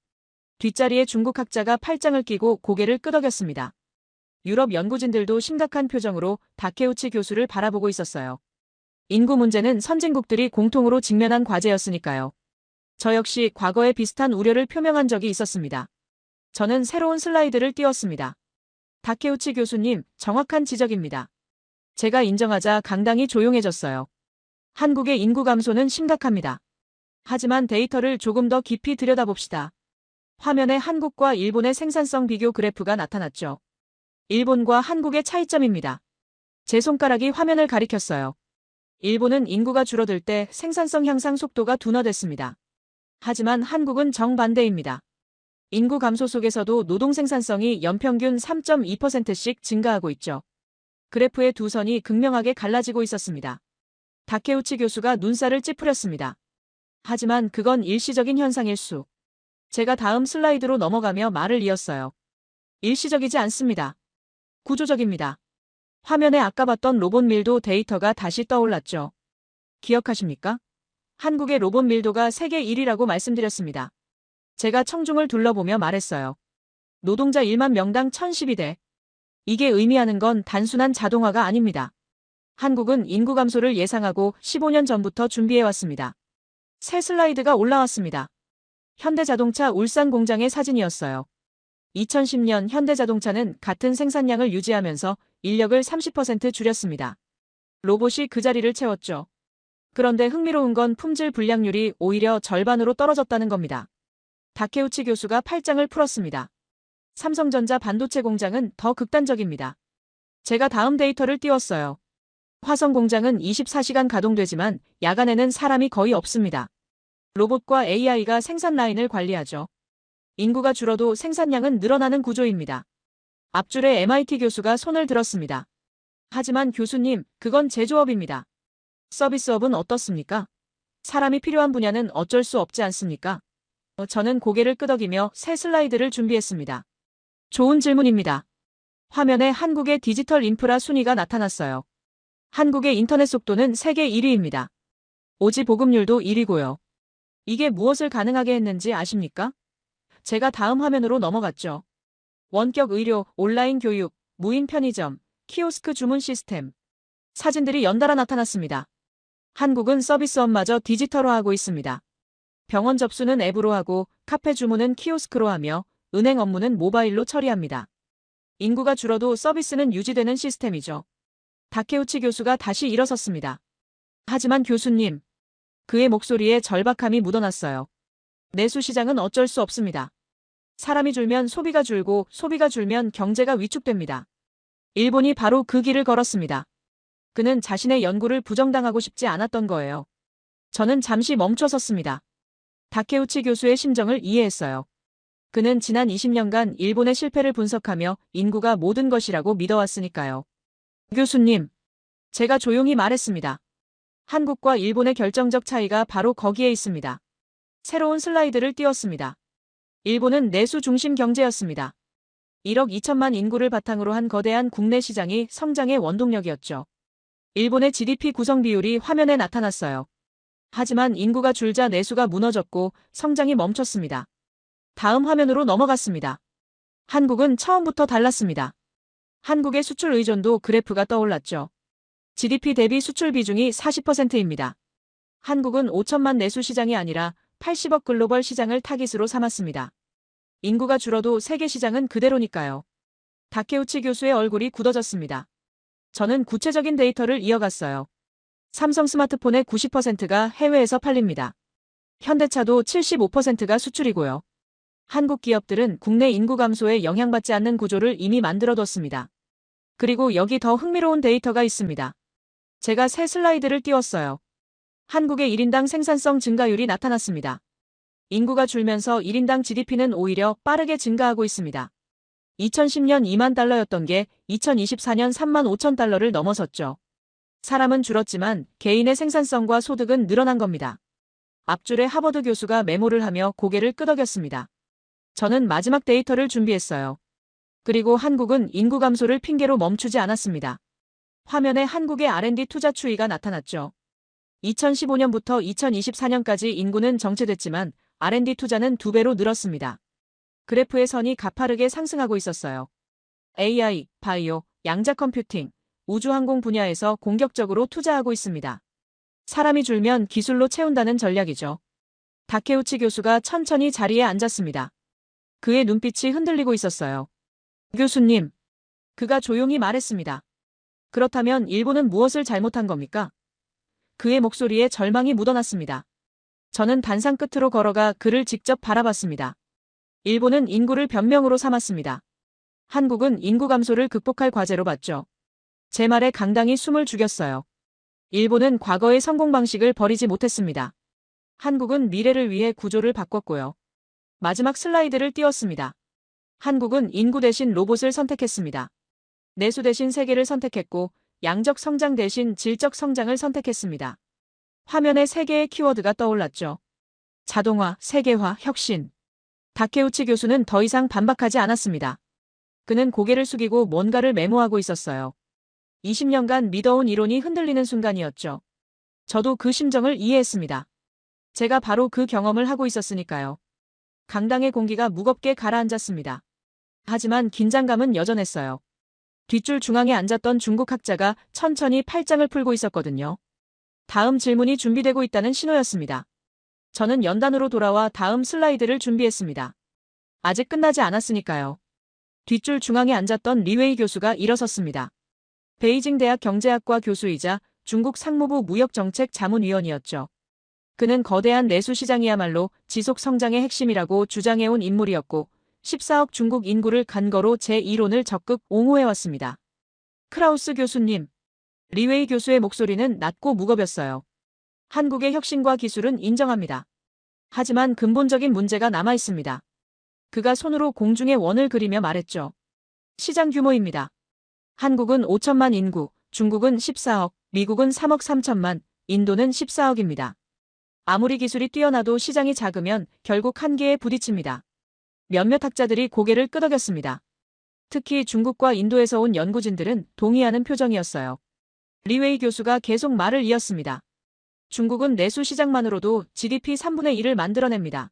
뒷자리에 중국 학자가 팔짱을 끼고 고개를 끄덕였습니다. 유럽 연구진들도 심각한 표정으로 다케우치 교수를 바라보고 있었어요. 인구 문제는 선진국들이 공통으로 직면한 과제였으니까요. 저 역시 과거에 비슷한 우려를 표명한 적이 있었습니다. 저는 새로운 슬라이드를 띄웠습니다. 다케우치 교수님, 정확한 지적입니다. 제가 인정하자 강당이 조용해졌어요. 한국의 인구 감소는 심각합니다. 하지만 데이터를 조금 더 깊이 들여다봅시다. 화면에 한국과 일본의 생산성 비교 그래프가 나타났죠. 일본과 한국의 차이점입니다. 제 손가락이 화면을 가리켰어요. 일본은 인구가 줄어들 때 생산성 향상 속도가 둔화됐습니다. 하지만 한국은 정반대입니다. 인구 감소 속에서도 노동 생산성이 연평균 3.2%씩 증가하고 있죠. 그래프의 두 선이 극명하게 갈라지고 있었습니다. 다케우치 교수가 눈살을 찌푸렸습니다. 하지만 그건 일시적인 현상일 수. 제가 다음 슬라이드로 넘어가며 말을 이었어요. 일시적이지 않습니다. 구조적입니다. 화면에 아까 봤던 로봇 밀도 데이터가 다시 떠올랐죠. 기억하십니까? 한국의 로봇 밀도가 세계 1위라고 말씀드렸습니다. 제가 청중을 둘러보며 말했어요. 노동자 1만 명당 1012대. 이게 의미하는 건 단순한 자동화가 아닙니다. 한국은 인구 감소를 예상하고 15년 전부터 준비해왔습니다. 새 슬라이드가 올라왔습니다. 현대자동차 울산 공장의 사진이었어요. 2010년 현대자동차는 같은 생산량을 유지하면서 인력을 30% 줄였습니다. 로봇이 그 자리를 채웠죠. 그런데 흥미로운 건 품질 불량률이 오히려 절반으로 떨어졌다는 겁니다. 다케우치 교수가 팔짱을 풀었습니다. 삼성전자 반도체 공장은 더 극단적입니다. 제가 다음 데이터를 띄웠어요. 화성 공장은 24시간 가동되지만 야간에는 사람이 거의 없습니다. 로봇과 AI가 생산 라인을 관리하죠. 인구가 줄어도 생산량은 늘어나는 구조입니다. 앞줄에 MIT 교수가 손을 들었습니다. 하지만 교수님, 그건 제조업입니다. 서비스업은 어떻습니까? 사람이 필요한 분야는 어쩔 수 없지 않습니까? 저는 고개를 끄덕이며 새 슬라이드를 준비했습니다. 좋은 질문입니다. 화면에 한국의 디지털 인프라 순위가 나타났어요. 한국의 인터넷 속도는 세계 1위입니다. 오지 보급률도 1위고요. 이게 무엇을 가능하게 했는지 아십니까? 제가 다음 화면으로 넘어갔죠. 원격 의료, 온라인 교육, 무인 편의점, 키오스크 주문 시스템. 사진들이 연달아 나타났습니다. 한국은 서비스업마저 디지털화하고 있습니다. 병원 접수는 앱으로 하고 카페 주문은 키오스크로 하며 은행 업무는 모바일로 처리합니다. 인구가 줄어도 서비스는 유지되는 시스템이죠. 다케우치 교수가 다시 일어섰습니다. 하지만 교수님, 그의 목소리에 절박함이 묻어났어요. 내수 시장은 어쩔 수 없습니다. 사람이 줄면 소비가 줄고 소비가 줄면 경제가 위축됩니다. 일본이 바로 그 길을 걸었습니다. 그는 자신의 연구를 부정당하고 싶지 않았던 거예요. 저는 잠시 멈춰섰습니다. 다케우치 교수의 심정을 이해했어요. 그는 지난 20년간 일본의 실패를 분석하며 인구가 모든 것이라고 믿어왔으니까요. 교수님, 제가 조용히 말했습니다. 한국과 일본의 결정적 차이가 바로 거기에 있습니다. 새로운 슬라이드를 띄웠습니다. 일본은 내수 중심 경제였습니다. 1억 2천만 인구를 바탕으로 한 거대한 국내 시장이 성장의 원동력이었죠. 일본의 GDP 구성 비율이 화면에 나타났어요. 하지만 인구가 줄자 내수가 무너졌고 성장이 멈췄습니다. 다음 화면으로 넘어갔습니다. 한국은 처음부터 달랐습니다. 한국의 수출 의존도 그래프가 떠올랐죠. GDP 대비 수출 비중이 40%입니다. 한국은 5천만 내수 시장이 아니라 80억 글로벌 시장을 타깃으로 삼았습니다. 인구가 줄어도 세계 시장은 그대로니까요. 다케우치 교수의 얼굴이 굳어졌습니다. 저는 구체적인 데이터를 이어갔어요. 삼성 스마트폰의 90%가 해외에서 팔립니다. 현대차도 75%가 수출이고요. 한국 기업들은 국내 인구 감소에 영향받지 않는 구조를 이미 만들어뒀습니다. 그리고 여기 더 흥미로운 데이터가 있습니다. 제가 새 슬라이드를 띄웠어요. 한국의 1인당 생산성 증가율이 나타났습니다. 인구가 줄면서 1인당 GDP는 오히려 빠르게 증가하고 있습니다. 2010년 2만 달러였던 게 2024년 3만 5천 달러를 넘어섰죠. 사람은 줄었지만 개인의 생산성과 소득은 늘어난 겁니다. 앞줄에 하버드 교수가 메모를 하며 고개를 끄덕였습니다. 저는 마지막 데이터를 준비했어요. 그리고 한국은 인구 감소를 핑계로 멈추지 않았습니다. 화면에 한국의 R&D 투자 추이가 나타났죠. 2015년부터 2024년까지 인구는 정체됐지만 R&D 투자는 2배로 늘었습니다. 그래프의 선이 가파르게 상승하고 있었어요. AI, 바이오, 양자 컴퓨팅, 우주항공 분야에서 공격적으로 투자하고 있습니다. 사람이 줄면 기술로 채운다는 전략이죠. 다케우치 교수가 천천히 자리에 앉았습니다. 그의 눈빛이 흔들리고 있었어요. 교수님, 그가 조용히 말했습니다. 그렇다면 일본은 무엇을 잘못한 겁니까? 그의 목소리에 절망이 묻어났습니다. 저는 단상 끝으로 걸어가 그를 직접 바라봤습니다. 일본은 인구를 변명으로 삼았습니다. 한국은 인구 감소를 극복할 과제로 봤죠. 제 말에 강당이 숨을 죽였어요. 일본은 과거의 성공 방식을 버리지 못했습니다. 한국은 미래를 위해 구조를 바꿨고요. 마지막 슬라이드를 띄웠습니다. 한국은 인구 대신 로봇을 선택했습니다. 내수 대신 세계를 선택했고 양적 성장 대신 질적 성장을 선택했습니다. 화면에 세 개의 키워드가 떠올랐죠. 자동화, 세계화, 혁신. 다케우치 교수는 더 이상 반박하지 않았습니다. 그는 고개를 숙이고 뭔가를 메모하고 있었어요. 20년간 믿어온 이론이 흔들리는 순간이었죠. 저도 그 심정을 이해했습니다. 제가 바로 그 경험을 하고 있었으니까요. 강당의 공기가 무겁게 가라앉았습니다. 하지만 긴장감은 여전했어요. 뒷줄 중앙에 앉았던 중국 학자가 천천히 팔짱을 풀고 있었거든요. 다음 질문이 준비되고 있다는 신호였습니다. 저는 연단으로 돌아와 다음 슬라이드를 준비했습니다. 아직 끝나지 않았으니까요. 뒷줄 중앙에 앉았던 리웨이 교수가 일어섰습니다. 베이징 대학 경제학과 교수이자 중국 상무부 무역정책 자문위원이었죠. 그는 거대한 내수 시장이야말로 지속 성장의 핵심이라고 주장해온 인물이었고 14억 중국 인구를 근거로 제2론을 적극 옹호해왔습니다. 크라우스 교수님. 리웨이 교수의 목소리는 낮고 무겁였어요. 한국의 혁신과 기술은 인정합니다. 하지만 근본적인 문제가 남아있습니다. 그가 손으로 공중의 원을 그리며 말했죠. 시장 규모입니다. 한국은 5천만 인구, 중국은 14억, 미국은 3억 3천만, 인도는 14억입니다. 아무리 기술이 뛰어나도 시장이 작으면 결국 한계에 부딪힙니다. 몇몇 학자들이 고개를 끄덕였습니다. 특히 중국과 인도에서 온 연구진들은 동의하는 표정이었어요. 리웨이 교수가 계속 말을 이었습니다. 중국은 내수 시장만으로도 GDP 3분의 1을 만들어냅니다.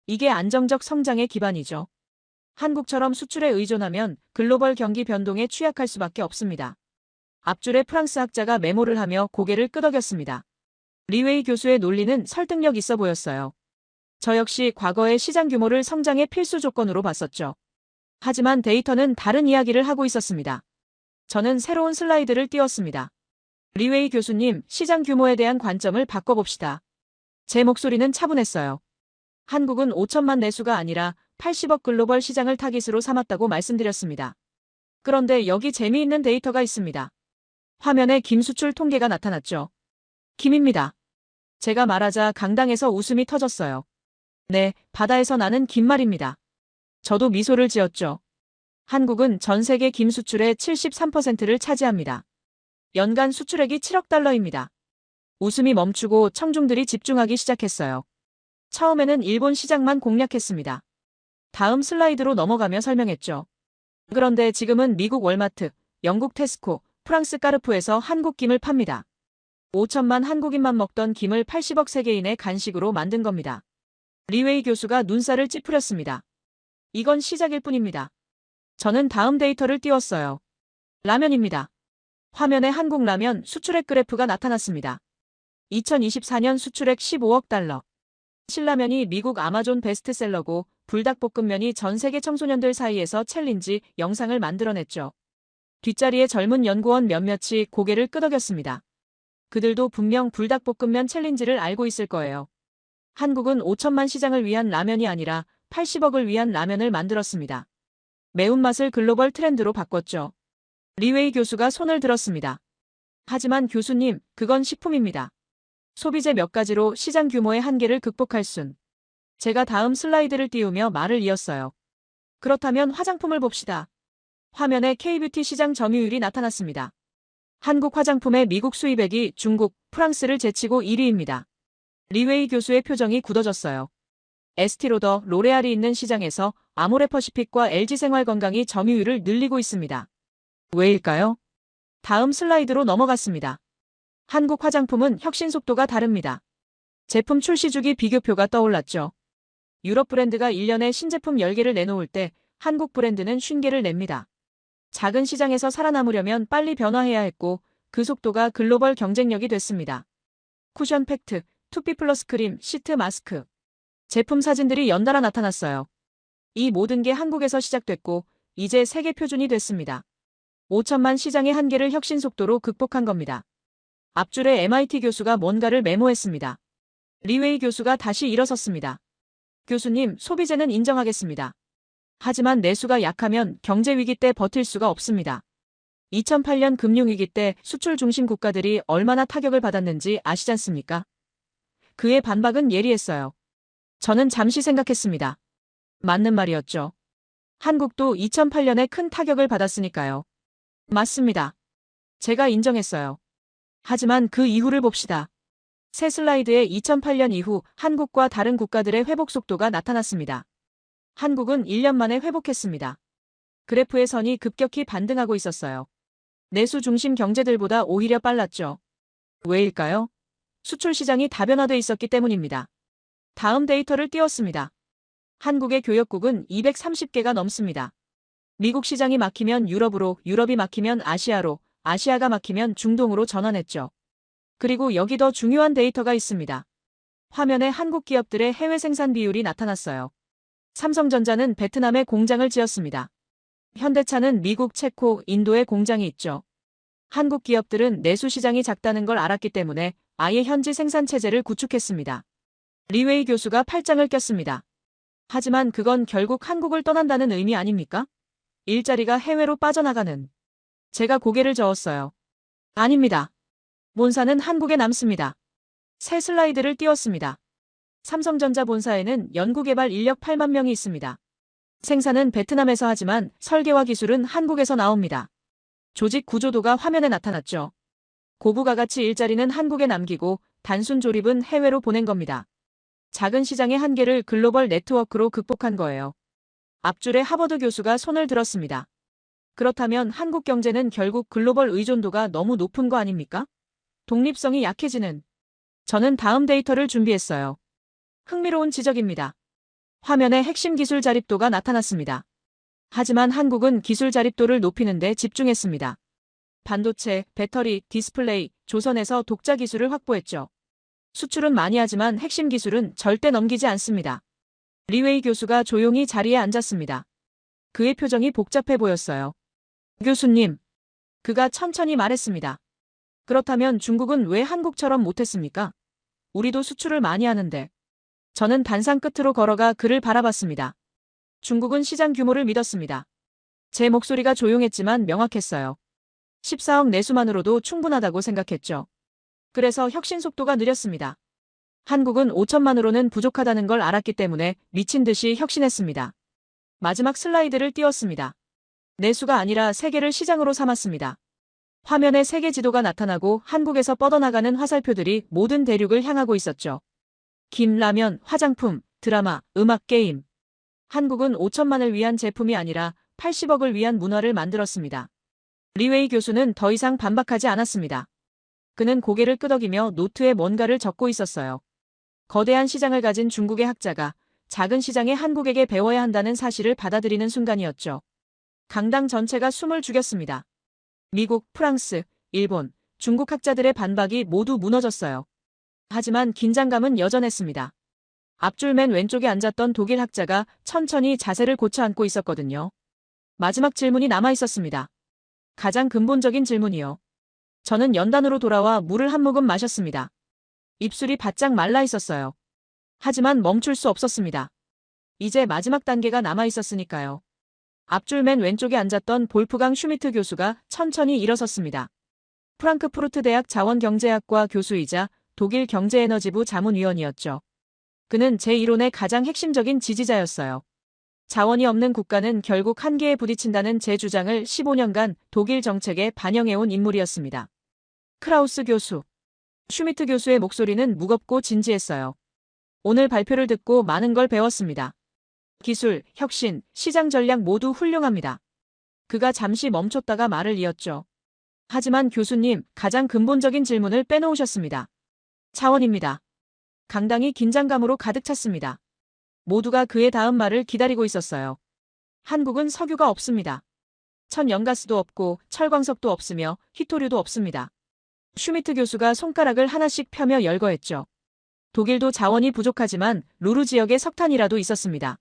이게 안정적 성장의 기반이죠. 한국처럼 수출에 의존하면 글로벌 경기 변동에 취약할 수밖에 없습니다. 앞줄에 프랑스 학자가 메모를 하며 고개를 끄덕였습니다. 리웨이 교수의 논리는 설득력 있어 보였어요. 저 역시 과거의 시장 규모를 성장의 필수 조건으로 봤었죠. 하지만 데이터는 다른 이야기를 하고 있었습니다. 저는 새로운 슬라이드를 띄웠습니다. 리웨이 교수님, 시장 규모에 대한 관점을 바꿔봅시다. 제 목소리는 차분했어요. 한국은 5천만 내수가 아니라 80억 글로벌 시장을 타깃으로 삼았다고 말씀드렸습니다. 그런데 여기 재미있는 데이터가 있습니다. 화면에 김 수출 통계가 나타났죠. 김입니다. 제가 말하자 강당에서 웃음이 터졌어요. 네, 바다에서 나는 김 말입니다. 저도 미소를 지었죠. 한국은 전 세계 김 수출의 73%를 차지합니다. 연간 수출액이 7억 달러입니다. 웃음이 멈추고 청중들이 집중하기 시작했어요. 처음에는 일본 시장만 공략했습니다. 다음 슬라이드로 넘어가며 설명했죠. 그런데 지금은 미국 월마트, 영국 테스코, 프랑스 까르푸에서 한국 김을 팝니다. 5천만 한국인만 먹던 김을 80억 세계인의 간식으로 만든 겁니다. 리웨이 교수가 눈살을 찌푸렸습니다. 이건 시작일 뿐입니다. 저는 다음 데이터를 띄웠어요. 라면입니다. 화면에 한국 라면 수출액 그래프가 나타났습니다. 2024년 수출액 15억 달러. 신라면이 미국 아마존 베스트셀러고 불닭볶음면이 전 세계 청소년들 사이에서 챌린지 영상을 만들어냈죠. 뒷자리에 젊은 연구원 몇몇이 고개를 끄덕였습니다. 그들도 분명 불닭볶음면 챌린지를 알고 있을 거예요. 한국은 5천만 시장을 위한 라면이 아니라 80억을 위한 라면을 만들었습니다. 매운맛을 글로벌 트렌드로 바꿨죠. 리웨이 교수가 손을 들었습니다. 하지만 교수님, 그건 식품입니다. 소비재 몇 가지로 시장 규모의 한계를 극복할 순. 제가 다음 슬라이드를 띄우며 말을 이었어요. 그렇다면 화장품을 봅시다. 화면에 K뷰티 시장 점유율이 나타났습니다. 한국 화장품의 미국 수입액이 중국, 프랑스를 제치고 1위입니다. 리웨이 교수의 표정이 굳어졌어요. 에스티로더, 로레알이 있는 시장에서 아모레퍼시픽과 LG생활건강이 점유율을 늘리고 있습니다. 왜일까요? 다음 슬라이드로 넘어갔습니다. 한국 화장품은 혁신 속도가 다릅니다. 제품 출시 주기 비교표가 떠올랐죠. 유럽 브랜드가 1년에 신제품 10개를 내놓을 때 한국 브랜드는 50개를 냅니다. 작은 시장에서 살아남으려면 빨리 변화해야 했고 그 속도가 글로벌 경쟁력이 됐습니다. 쿠션 팩트, 투피 플러스 크림, 시트 마스크. 제품 사진들이 연달아 나타났어요. 이 모든 게 한국에서 시작됐고 이제 세계 표준이 됐습니다. 5천만 시장의 한계를 혁신 속도로 극복한 겁니다. 앞줄에 MIT 교수가 뭔가를 메모했습니다. 리웨이 교수가 다시 일어섰습니다. 교수님, 소비재는 인정하겠습니다. 하지만 내수가 약하면 경제 위기 때 버틸 수가 없습니다. 2008년 금융위기 때 수출 중심 국가들이 얼마나 타격을 받았는지 아시지 않습니까? 그의 반박은 예리했어요. 저는 잠시 생각했습니다. 맞는 말이었죠. 한국도 2008년에 큰 타격을 받았으니까요. 맞습니다. 제가 인정했어요. 하지만 그 이후를 봅시다. 새 슬라이드에 2008년 이후 한국과 다른 국가들의 회복 속도가 나타났습니다. 한국은 1년 만에 회복했습니다. 그래프의 선이 급격히 반등하고 있었어요. 내수 중심 경제들보다 오히려 빨랐죠. 왜일까요? 수출 시장이 다변화돼 있었기 때문입니다. 다음 데이터를 띄웠습니다. 한국의 교역국은 230개가 넘습니다. 미국 시장이 막히면 유럽으로, 유럽이 막히면 아시아로, 아시아가 막히면 중동으로 전환했죠. 그리고 여기 더 중요한 데이터가 있습니다. 화면에 한국 기업들의 해외 생산 비율이 나타났어요. 삼성전자는 베트남에 공장을 지었습니다. 현대차는 미국, 체코, 인도에 공장이 있죠. 한국 기업들은 내수 시장이 작다는 걸 알았기 때문에 아예 현지 생산 체제를 구축했습니다. 리웨이 교수가 팔짱을 꼈습니다. 하지만 그건 결국 한국을 떠난다는 의미 아닙니까? 일자리가 해외로 빠져나가는. 제가 고개를 저었어요. 아닙니다. 본사는 한국에 남습니다. 새 슬라이드를 띄웠습니다. 삼성전자 본사에는 연구개발 인력 8만 명이 있습니다. 생산은 베트남에서 하지만 설계와 기술은 한국에서 나옵니다. 조직 구조도가 화면에 나타났죠. 고부가가치 일자리는 한국에 남기고 단순 조립은 해외로 보낸 겁니다. 작은 시장의 한계를 글로벌 네트워크로 극복한 거예요. 앞줄에 하버드 교수가 손을 들었습니다. 그렇다면 한국 경제는 결국 글로벌 의존도가 너무 높은 거 아닙니까? 독립성이 약해지는. 저는 다음 데이터를 준비했어요. 흥미로운 지적입니다. 화면에 핵심 기술 자립도가 나타났습니다. 하지만 한국은 기술 자립도를 높이는 데 집중했습니다. 반도체, 배터리, 디스플레이, 조선에서 독자 기술을 확보했죠. 수출은 많이 하지만 핵심 기술은 절대 넘기지 않습니다. 리웨이 교수가 조용히 자리에 앉았습니다. 그의 표정이 복잡해 보였어요. 교수님. 그가 천천히 말했습니다. 그렇다면 중국은 왜 한국처럼 못했습니까? 우리도 수출을 많이 하는데. 저는 단상 끝으로 걸어가 그를 바라봤습니다. 중국은 시장 규모를 믿었습니다. 제 목소리가 조용했지만 명확했어요. 14억 내수만으로도 충분하다고 생각했죠. 그래서 혁신 속도가 느렸습니다. 한국은 5천만으로는 부족하다는 걸 알았기 때문에 미친 듯이 혁신했습니다. 마지막 슬라이드를 띄웠습니다. 내수가 아니라 세계를 시장으로 삼았습니다. 화면에 세계 지도가 나타나고 한국에서 뻗어나가는 화살표들이 모든 대륙을 향하고 있었죠. 김, 라면, 화장품, 드라마, 음악, 게임. 한국은 5천만을 위한 제품이 아니라 80억을 위한 문화를 만들었습니다. 리웨이 교수는 더 이상 반박하지 않았습니다. 그는 고개를 끄덕이며 노트에 뭔가를 적고 있었어요. 거대한 시장을 가진 중국의 학자가 작은 시장의 한국에게 배워야 한다는 사실을 받아들이는 순간이었죠. 강당 전체가 숨을 죽였습니다. 미국, 프랑스, 일본, 중국 학자들의 반박이 모두 무너졌어요. 하지만 긴장감은 여전했습니다. 앞줄 맨 왼쪽에 앉았던 독일 학자가 천천히 자세를 고쳐 앉고 있었거든요. 마지막 질문이 남아 있었습니다. 가장 근본적인 질문이요. 저는 연단으로 돌아와 물을 한 모금 마셨습니다. 입술이 바짝 말라 있었어요. 하지만 멈출 수 없었습니다. 이제 마지막 단계가 남아 있었으니까요. 앞줄 맨 왼쪽에 앉았던 볼프강 슈미트 교수가 천천히 일어섰습니다. 프랑크푸르트 대학 자원경제학과 교수이자 독일 경제에너지부 자문위원이었죠. 그는 제 이론의 가장 핵심적인 지지자였어요. 자원이 없는 국가는 결국 한계에 부딪힌다는 제 주장을 15년간 독일 정책에 반영해온 인물이었습니다. 크라우스 교수. 슈미트 교수의 목소리는 무겁고 진지했어요. 오늘 발표를 듣고 많은 걸 배웠습니다. 기술, 혁신, 시장 전략 모두 훌륭합니다. 그가 잠시 멈췄다가 말을 이었죠. 하지만 교수님, 가장 근본적인 질문을 빼놓으셨습니다. 차원입니다. 강당이 긴장감으로 가득 찼습니다. 모두가 그의 다음 말을 기다리고 있었어요. 한국은 석유가 없습니다. 천연가스도 없고 철광석도 없으며 희토류도 없습니다. 슈미트 교수가 손가락을 하나씩 펴며 열거했죠. 독일도 자원이 부족하지만 루르 지역에 석탄이라도 있었습니다.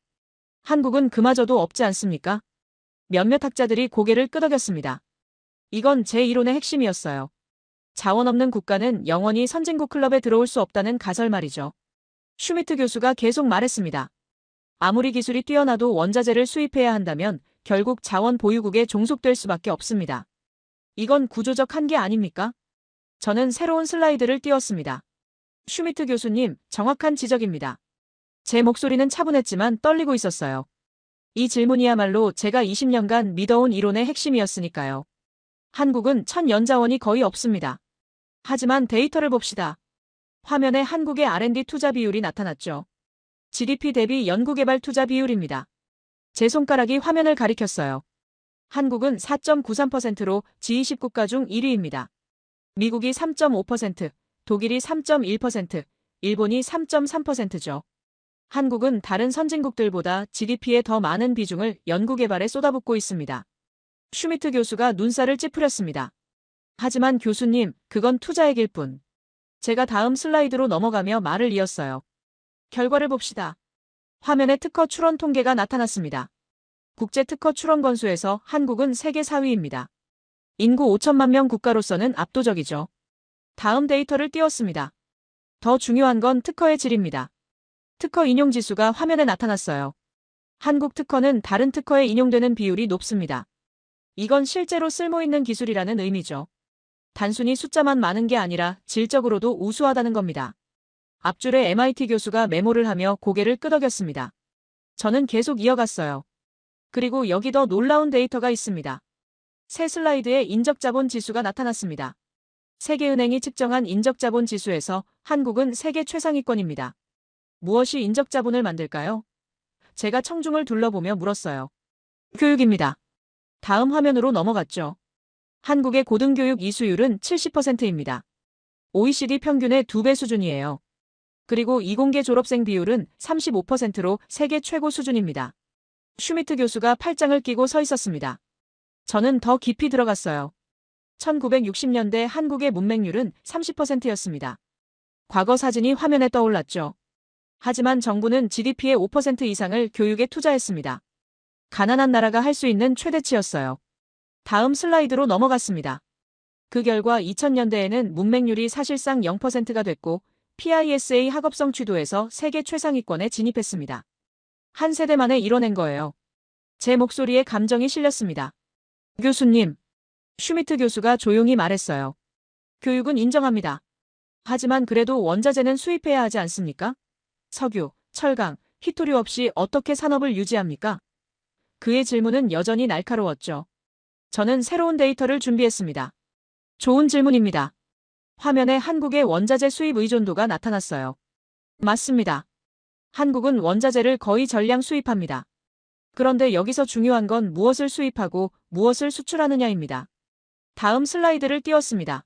한국은 그마저도 없지 않습니까? 몇몇 학자들이 고개를 끄덕였습니다. 이건 제 이론의 핵심이었어요. 자원 없는 국가는 영원히 선진국 클럽에 들어올 수 없다는 가설 말이죠. 슈미트 교수가 계속 말했습니다. 아무리 기술이 뛰어나도 원자재를 수입해야 한다면 결국 자원 보유국에 종속될 수밖에 없습니다. 이건 구조적 한계 아닙니까? 저는 새로운 슬라이드를 띄웠습니다. 슈미트 교수님, 정확한 지적입니다. 제 목소리는 차분했지만 떨리고 있었어요. 이 질문이야말로 제가 20년간 믿어온 이론의 핵심이었으니까요. 한국은 천연자원이 거의 없습니다. 하지만 데이터를 봅시다. 화면에 한국의 R&D 투자 비율이 나타났죠. GDP 대비 연구개발 투자 비율입니다. 제 손가락이 화면을 가리켰어요. 한국은 4.93%로 G20국가 중 1위입니다. 미국이 3.5%, 독일이 3.1%, 일본이 3.3%죠. 한국은 다른 선진국들보다 GDP에 더 많은 비중을 연구개발에 쏟아붓고 있습니다. 슈미트 교수가 눈살을 찌푸렸습니다. 하지만 교수님, 그건 투자액일 뿐. 제가 다음 슬라이드로 넘어가며 말을 이었어요. 결과를 봅시다. 화면에 특허 출원 통계가 나타났습니다. 국제 특허 출원 건수에서 한국은 세계 4위입니다. 인구 5천만 명 국가로서는 압도적이죠. 다음 데이터를 띄웠습니다. 더 중요한 건 특허의 질입니다. 특허 인용 지수가 화면에 나타났어요. 한국 특허는 다른 특허에 인용되는 비율이 높습니다. 이건 실제로 쓸모있는 기술이라는 의미죠. 단순히 숫자만 많은 게 아니라 질적으로도 우수하다는 겁니다. 앞줄에 MIT 교수가 메모를 하며 고개를 끄덕였습니다. 저는 계속 이어갔어요. 그리고 여기 더 놀라운 데이터가 있습니다. 새 슬라이드에 인적자본 지수가 나타났습니다. 세계은행이 측정한 인적자본 지수에서 한국은 세계 최상위권입니다. 무엇이 인적자본을 만들까요? 제가 청중을 둘러보며 물었어요. 교육입니다. 다음 화면으로 넘어갔죠. 한국의 고등교육 이수율은 70%입니다. OECD 평균의 2배 수준이에요. 그리고 이공계 졸업생 비율은 35%로 세계 최고 수준입니다. 슈미트 교수가 팔짱을 끼고 서 있었습니다. 저는 더 깊이 들어갔어요. 1960년대 한국의 문맹률은 30%였습니다. 과거 사진이 화면에 떠올랐죠. 하지만 정부는 GDP의 5% 이상을 교육에 투자했습니다. 가난한 나라가 할 수 있는 최대치였어요. 다음 슬라이드로 넘어갔습니다. 그 결과 2000년대에는 문맹률이 사실상 0%가 됐고 PISA 학업성 취도에서 세계 최상위권에 진입했습니다. 한 세대 만에 이뤄낸 거예요. 제 목소리에 감정이 실렸습니다. 교수님. 슈미트 교수가 조용히 말했어요. 교육은 인정합니다. 하지만 그래도 원자재는 수입해야 하지 않습니까? 석유, 철강, 히토류 없이 어떻게 산업을 유지합니까? 그의 질문은 여전히 날카로웠죠. 저는 새로운 데이터를 준비했습니다. 좋은 질문입니다. 화면에 한국의 원자재 수입 의존도가 나타났어요. 맞습니다. 한국은 원자재를 거의 전량 수입합니다. 그런데 여기서 중요한 건 무엇을 수입하고 무엇을 수출하느냐입니다. 다음 슬라이드를 띄웠습니다.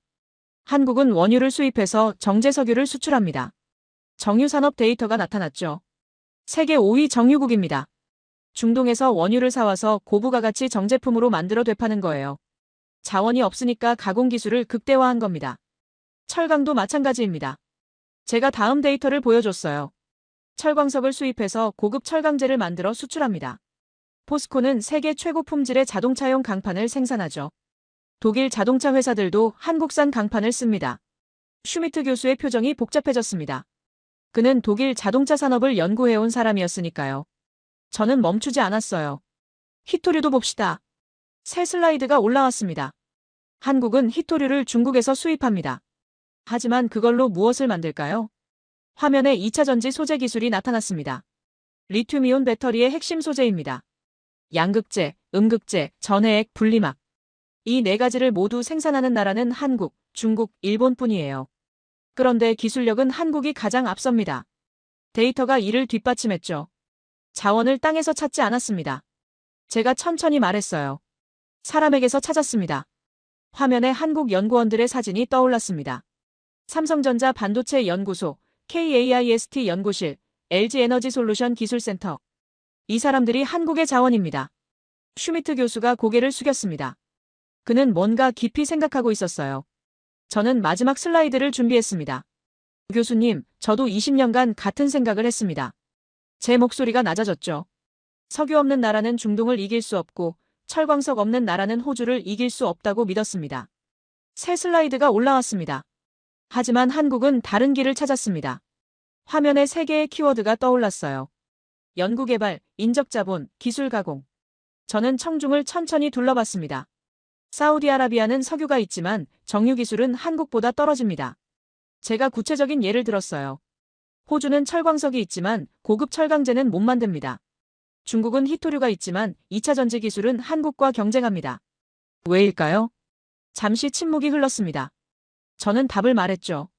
한국은 원유를 수입해서 정제석유를 수출합니다. 정유산업 데이터가 나타났죠. 세계 5위 정유국입니다. 중동에서 원유를 사와서 고부가 가치 정제품으로 만들어 되파는 거예요. 자원이 없으니까 가공기술을 극대화한 겁니다. 철강도 마찬가지입니다. 제가 다음 데이터를 보여줬어요. 철광석을 수입해서 고급 철강제를 만들어 수출합니다. 포스코는 세계 최고 품질의 자동차용 강판을 생산하죠. 독일 자동차 회사들도 한국산 강판을 씁니다. 슈미트 교수의 표정이 복잡해졌습니다. 그는 독일 자동차 산업을 연구해온 사람이었으니까요. 저는 멈추지 않았어요. 히토류도 봅시다. 새 슬라이드가 올라왔습니다. 한국은 히토류를 중국에서 수입합니다. 하지만 그걸로 무엇을 만들까요? 화면에 2차 전지 소재 기술이 나타났습니다. 리튬이온 배터리의 핵심 소재입니다. 양극재, 음극재, 전해액, 분리막. 이 네 가지를 모두 생산하는 나라는 한국, 중국, 일본뿐이에요. 그런데 기술력은 한국이 가장 앞섭니다. 데이터가 이를 뒷받침했죠. 자원을 땅에서 찾지 않았습니다. 제가 천천히 말했어요. 사람에게서 찾았습니다. 화면에 한국 연구원들의 사진이 떠올랐습니다. 삼성전자 반도체 연구소, KAIST 연구실, LG에너지솔루션 기술센터. 이 사람들이 한국의 자원입니다. 슈미트 교수가 고개를 숙였습니다. 그는 뭔가 깊이 생각하고 있었어요. 저는 마지막 슬라이드를 준비했습니다. 교수님, 저도 20년간 같은 생각을 했습니다. 제 목소리가 낮아졌죠. 석유 없는 나라는 중동을 이길 수 없고 철광석 없는 나라는 호주를 이길 수 없다고 믿었습니다. 새 슬라이드가 올라왔습니다. 하지만 한국은 다른 길을 찾았습니다. 화면에 세 개의 키워드가 떠올랐어요. 연구개발, 인적자본, 기술가공. 저는 청중을 천천히 둘러봤습니다. 사우디아라비아는 석유가 있지만 정유기술은 한국보다 떨어집니다. 제가 구체적인 예를 들었어요. 호주는 철광석이 있지만 고급 철강제는 못 만듭니다. 중국은 히토류가 있지만 2차 전지 기술은 한국과 경쟁합니다. 왜일까요? 잠시 침묵이 흘렀습니다. 저는 답을 말했죠.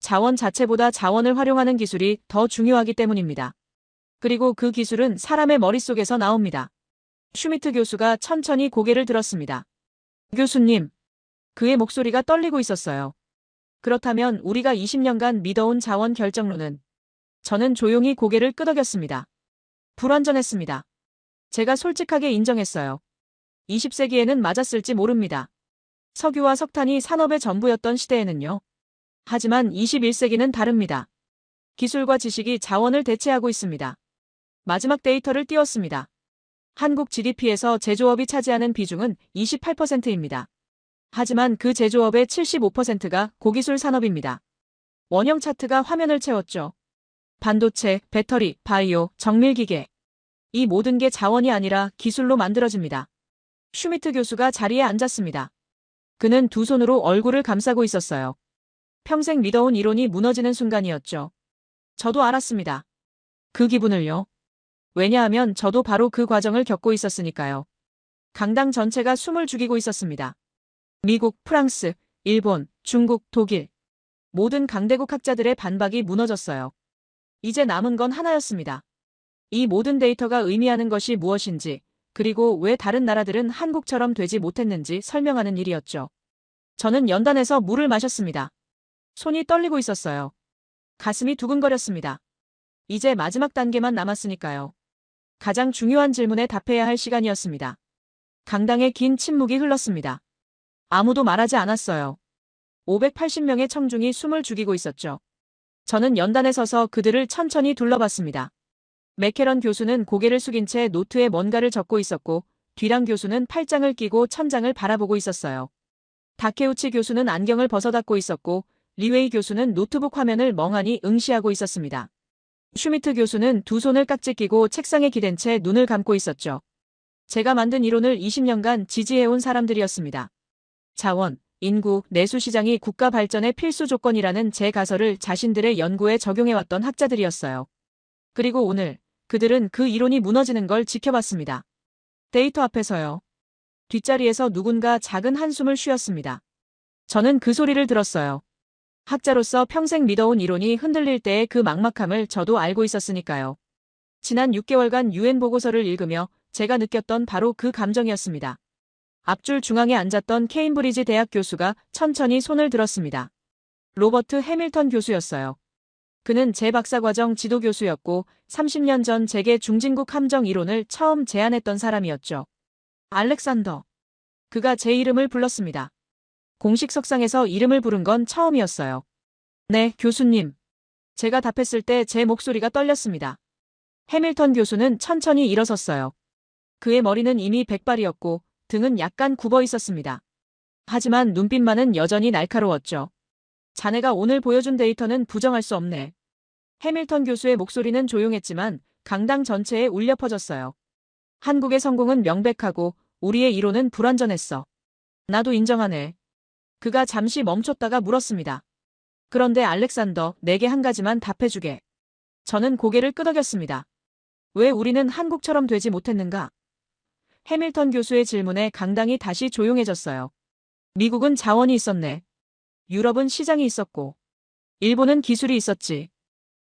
자원 자체보다 자원을 활용하는 기술이 더 중요하기 때문입니다. 그리고 그 기술은 사람의 머릿속에서 나옵니다. 슈미트 교수가 천천히 고개를 들었습니다. 교수님. 그의 목소리가 떨리고 있었어요. 그렇다면 우리가 20년간 믿어온 자원 결정론은? 저는 조용히 고개를 끄덕였습니다. 불완전했습니다. 제가 솔직하게 인정했어요. 20세기에는 맞았을지 모릅니다. 석유와 석탄이 산업의 전부였던 시대에는요. 하지만 21세기는 다릅니다. 기술과 지식이 자원을 대체하고 있습니다. 마지막 데이터를 띄웠습니다. 한국 GDP에서 제조업이 차지하는 비중은 28%입니다. 하지만 그 제조업의 75%가 고기술 산업입니다. 원형 차트가 화면을 채웠죠. 반도체, 배터리, 바이오, 정밀기계. 이 모든 게 자원이 아니라 기술로 만들어집니다. 슈미트 교수가 자리에 앉았습니다. 그는 두 손으로 얼굴을 감싸고 있었어요. 평생 믿어온 이론이 무너지는 순간이었죠. 저도 알았습니다. 그 기분을요. 왜냐하면 저도 바로 그 과정을 겪고 있었으니까요. 강당 전체가 숨을 죽이고 있었습니다. 미국, 프랑스, 일본, 중국, 독일. 모든 강대국 학자들의 반박이 무너졌어요. 이제 남은 건 하나였습니다. 이 모든 데이터가 의미하는 것이 무엇인지, 그리고 왜 다른 나라들은 한국처럼 되지 못했는지 설명하는 일이었죠. 저는 연단에서 물을 마셨습니다. 손이 떨리고 있었어요. 가슴이 두근거렸습니다. 이제 마지막 단계만 남았으니까요. 가장 중요한 질문에 답해야 할 시간이었습니다. 강당에 긴 침묵이 흘렀습니다. 아무도 말하지 않았어요. 580명의 청중이 숨을 죽이고 있었죠. 저는 연단에 서서 그들을 천천히 둘러봤습니다. 맥케런 교수는 고개를 숙인 채 노트에 뭔가를 적고 있었고, 뒤랑 교수는 팔짱을 끼고 천장을 바라보고 있었어요. 다케우치 교수는 안경을 벗어닫고 있었고, 리웨이 교수는 노트북 화면을 멍하니 응시하고 있었습니다. 슈미트 교수는 두 손을 깍지 끼고 책상에 기댄 채 눈을 감고 있었죠. 제가 만든 이론을 20년간 지지해온 사람들이었습니다. 자원, 인구, 내수 시장이 국가 발전의 필수 조건이라는 제 가설을 자신들의 연구에 적용해왔던 학자들이었어요. 그리고 오늘 그들은 그 이론이 무너지는 걸 지켜봤습니다. 데이터 앞에서요. 뒷자리에서 누군가 작은 한숨을 쉬었습니다. 저는 그 소리를 들었어요. 학자로서 평생 믿어온 이론이 흔들릴 때의 그 막막함을 저도 알고 있었으니까요. 지난 6개월간 유엔 보고서를 읽으며 제가 느꼈던 바로 그 감정이었습니다. 앞줄 중앙에 앉았던 케임브리지 대학 교수가 천천히 손을 들었습니다. 로버트 해밀턴 교수였어요. 그는 제 박사과정 지도 교수였고 30년 전 제게 중진국 함정 이론을 처음 제안했던 사람이었죠. 알렉산더. 그가 제 이름을 불렀습니다. 공식 석상에서 이름을 부른 건 처음이었어요. 네, 교수님. 제가 답했을 때 제 목소리가 떨렸습니다. 해밀턴 교수는 천천히 일어섰어요. 그의 머리는 이미 백발이었고 등은 약간 굽어 있었습니다. 하지만 눈빛만은 여전히 날카로웠죠. 자네가 오늘 보여준 데이터는 부정할 수 없네. 해밀턴 교수의 목소리는 조용했지만 강당 전체에 울려 퍼졌어요. 한국의 성공은 명백하고 우리의 이론은 불완전했어. 나도 인정하네. 그가 잠시 멈췄다가 물었습니다. 그런데 알렉산더, 내게 한 가지만 답해주게. 저는 고개를 끄덕였습니다. 왜 우리는 한국처럼 되지 못했는가? 해밀턴 교수의 질문에 강당이 다시 조용해졌어요. 미국은 자원이 있었네. 유럽은 시장이 있었고. 일본은 기술이 있었지.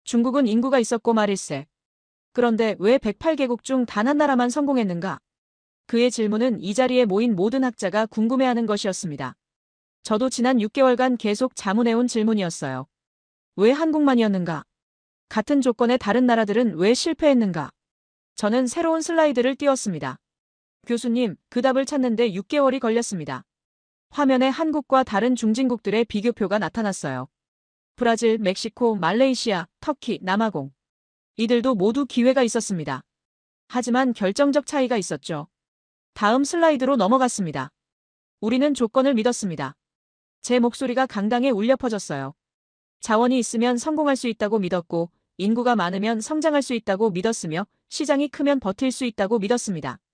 중국은 인구가 있었고 말일세. 그런데 왜 108개국 중 단 한 나라만 성공했는가? 그의 질문은 이 자리에 모인 모든 학자가 궁금해하는 것이었습니다. 저도 지난 6개월간 계속 자문해온 질문이었어요. 왜 한국만이었는가? 같은 조건의 다른 나라들은 왜 실패했는가? 저는 새로운 슬라이드를 띄웠습니다. 교수님, 그 답을 찾는데 6개월이 걸렸습니다. 화면에 한국과 다른 중진국들의 비교표가 나타났어요. 브라질, 멕시코, 말레이시아, 터키, 남아공. 이들도 모두 기회가 있었습니다. 하지만 결정적 차이가 있었죠. 다음 슬라이드로 넘어갔습니다. 우리는 조건을 믿었습니다. 제 목소리가 강당에 울려 퍼졌어요. 자원이 있으면 성공할 수 있다고 믿었고, 인구가 많으면 성장할 수 있다고 믿었으며, 시장이 크면 버틸 수 있다고 믿었습니다.